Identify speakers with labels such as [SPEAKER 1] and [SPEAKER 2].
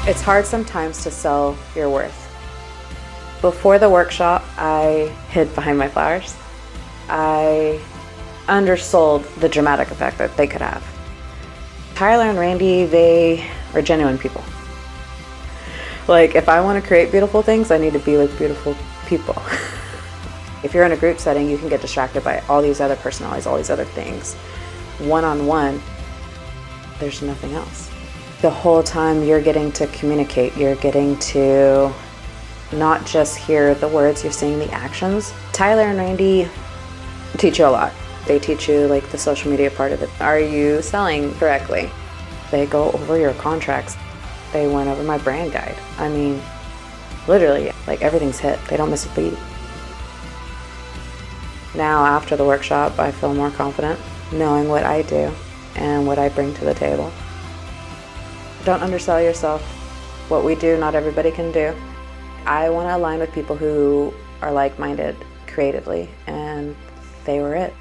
[SPEAKER 1] It's hard sometimes to sell your worth. Before the workshop, I hid behind my flowers. I undersold the dramatic effect that they could have. Tyler and Randy, they are genuine people. Like, if I want to create beautiful things, I need to be with beautiful people. If you're in a group setting, you can get distracted by all these other personalities, all these other things. One-on-one, there's nothing else. The whole time you're getting to communicate, you're getting to not just hear the words, you're seeing the actions. Tyler and Randy teach you a lot. They teach you like the social media part of it. Are you selling correctly? They go over your contracts. They went over my brand guide. I mean, literally, like everything's hit. They don't miss a beat. Now, after the workshop, I feel more confident knowing what I do and what I bring to the table. Don't undersell yourself. What we do, not everybody can do. I want to align with people who are like-minded creatively, and they were it.